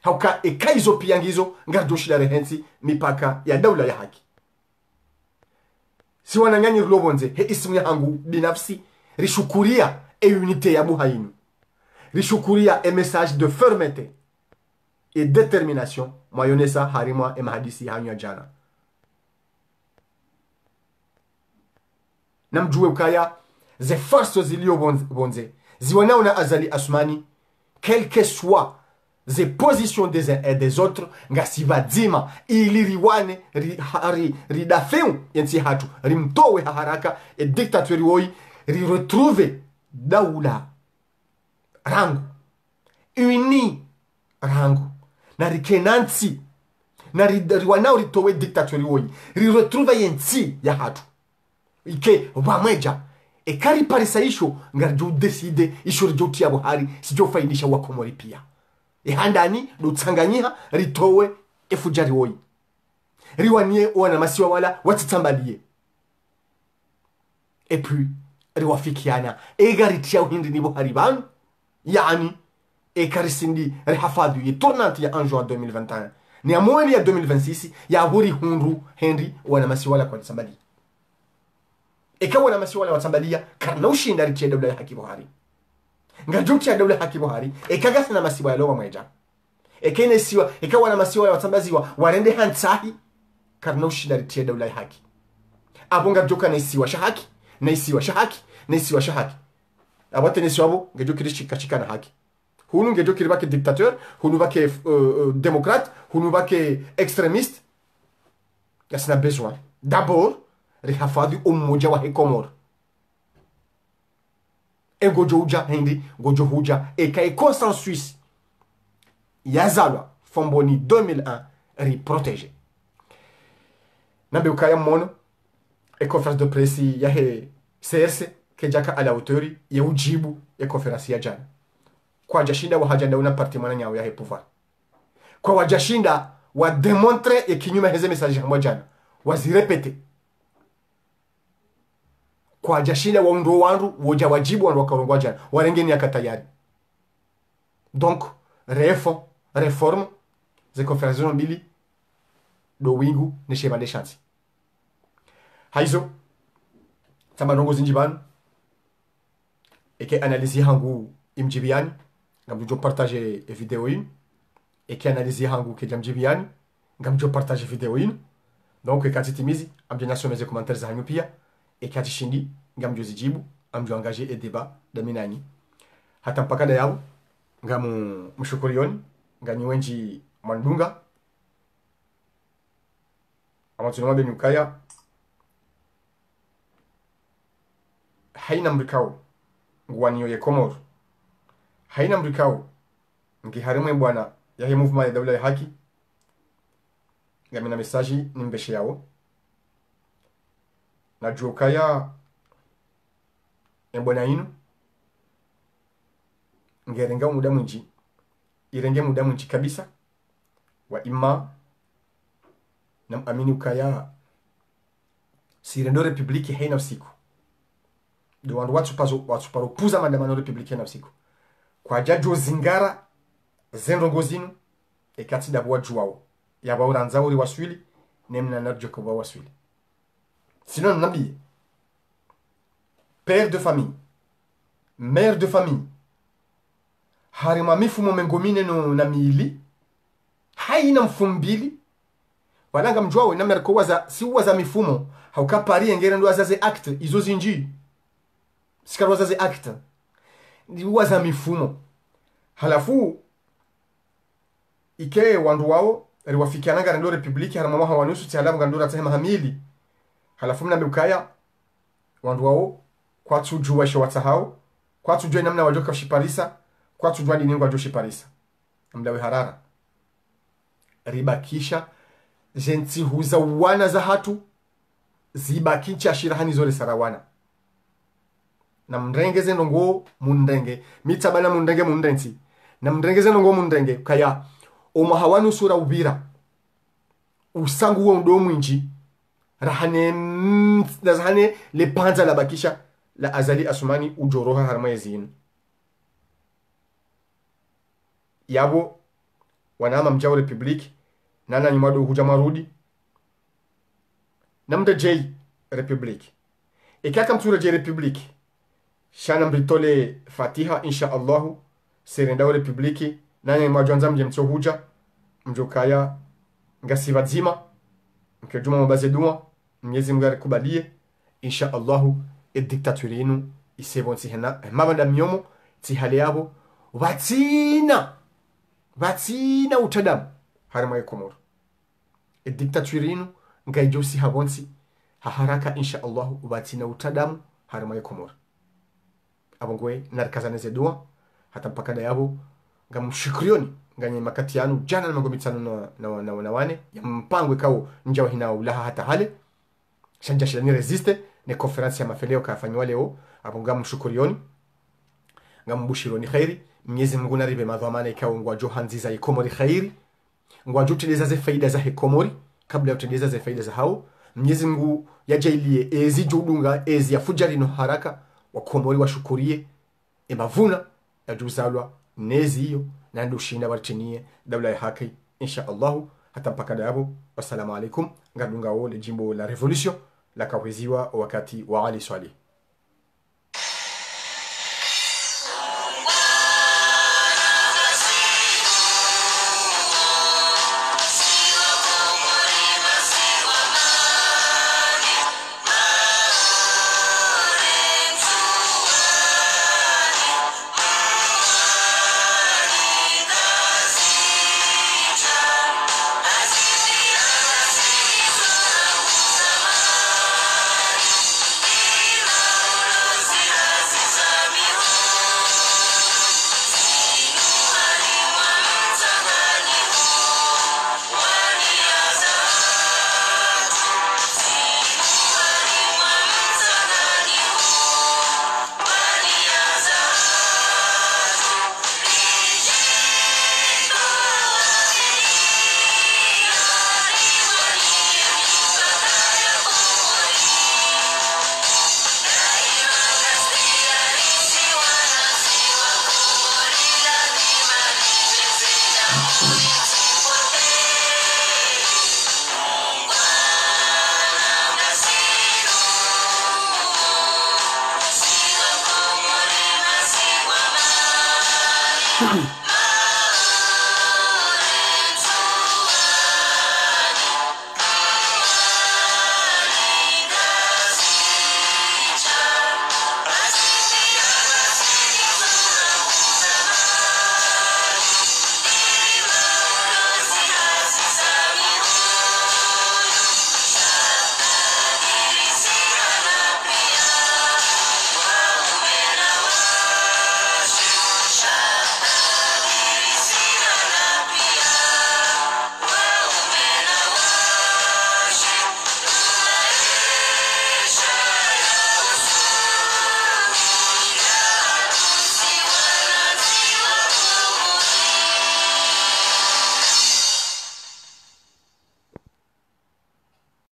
hauka ekaizo piangizo ngardoshi la rehensi mipaka ya daula ya haki si wananyanyi lobonze he ismu yangu binafsi rishukuria e unité ya buhainu rishukuria e message de fermeté et détermination mayonesa harima e mahadisi hanyu jana namjue ukaya ze forces zilio bonze ziwanao na azali Asmani quel que soit les positions des uns et des autres ngasiva dzima ili riwane ridafeu yensi hatu rimtowe haraka e dictatori woi retrouver daula rangu uni rangu na rikenansi na riwanao ritowe dictatori woi retrouver yensi ya hatu ike wamweja e kari parisa isho ngarjo decide isho rjotia Buhari sijo faidisha wa Komori pia handani dutsanganyiha ritowe efujari woi riwanie wana masiwa wala watitambalie et puis riwafikiana egaritia hindi ni buhari banu yani ekarisindi rihafadhu ye tournante ya 1 juin 2021 ni amweli ya 2026 ya huri hundu Henry wana masiwala kwa Sambalia ikawa na masiwala wa Sambalia karna ushinda ritie dawla ya haki Buhari ngajuti ya dawla ya haki Buhari ekagasa na masiwala lowa mweja ekene siwa ikawa na masiwala wa Sambaziwa warende hansahi karna ushinda ritie dawla ya haki abonga joka na isiwa shahaki na isiwa shahaki na isiwa shahaki abate ni siwabo ngajuki rishika na haki hunu ngejo kiri bake dictateur hunu bake démocrate hunu bake extrémiste yasina besoin d'abord rihafadhi umoja wa Komoro ngojo uja hindi ngojo huja ekae consensus yazalwa fomboni 2001 ri protéger nambe ukaya mono e conférence de presse ya he CS kejaka ala autori ya ujibu ya conférence ya jana kwa jashinda wa hajanda una parti mwana nyawo ya he pouvoir kwa wajashinda wa démontrer et kinyume heze message ya jana wazirepete kwa jashinda wa ndo wandu woja wajibu wandu wakarongwa jana warengeni akatayari donc réforme ze conférence mbili do wingu ne shema de chance haizo tamba nongo zinjibanu eke analyse hangu imjibiani ngamjo partager video hii eke analyse hangu ke jamjibiani ngamjo partager video hii donc ekati timizi amje nasomeze commentaires za hanyu pia ekati shindi ngamjo zijibu amjo engager et débat daminani hata mpaka da yabo ngamu mshukurioni ngani wenji mandunga amatunwa benyukaya haina mrikao ngwaniyo ye Komoro haina mrikao ngiharemwe bwana ya he movement ya dawla ya haki ngamina message nimbeshe yawo na jokaya mbona inu ngerenga muda mwinji irenge muda mwinji kabisa wa imma na amini ukaya sirendo republiki haina usiku do wandu watu paropuza maandamano republiki na usiku kwa jajo zingara zenrongo zinu ekati dabwa juwao yaba uranza uri waswili nemna nadjo kuba waswili sinon nabi père de famille mère de famille harima mifumo mengomine no na miili haina mfumbili walanga mjwawe na merko waza si waza mifumo haukapari engere ndo wazaze acte izo zinji sikaro wazaze acte ni waza mifumo halafu ike wandu wao riwafikiana ngando republiki harama hawanusu tialamu ngando tsema hamili halafu mna bukaya wandu wao kwa tujua sho watahao kwa tujua namna wajoka shiparisa kwa tujua ni ngwa joshi parisa mdawe harara ribakisha jenti huza wana za hatu zibakicha shirahani zole sarawana na mndengeze ndongo mundenge mitabana mundenge mundenti na mndengeze ndongo mundenge kaya omahawanu sura ubira usangu wa ndo mwinji rahane le panza la bakisha la azali asumani ujoroha harma yazin yabo wanama mjao republiki nana nyumado huja marudi namda jay republiki ikaka mtura jay republiki shana mbritole fatiha insha allahu serenda republiki nana nyumado anza mjemtso huja mjokaya ngasiva dzima mkejuma mabaze dua mnyezi mgari kubalie insha allahu dictature yenu isebonsi hena mabanda myomo tihale yabo vatsina utadamu harima Komoro dictature yenu ngaijosi habonsi haharaka insha allahu vatsina utadamu harima Komoro abongwe narkazaneze dua hata mpaka da yabo ngamushukrioni nganye makati yanu jana na magomitsano na wane ya mpangwe kao njawa hina ulaha hata hale shanja shilani resiste ne conference ya mafeleo kafanywa leo hapo ngamushukurioni ngamubushironi khairi Mwenyezi Mungu naribe madhamana ikawa ngwa johanzi za Komori khairi ngwa juteleza ze faida za Komori kabla ya kuteleza ze faida za hao Mwenyezi Mungu yajailie ezi judunga ezi ya fujari no haraka wakomori washukurie emavuna yajuzalwa nezi hiyo na ndio shinda barchiniye dawla ya haki insha Allah. Hata mpaka dabo, wassalamu alaikum. Ngadunga wole jimbo la revolution la kaweziwa wakati wa Ali Swalih.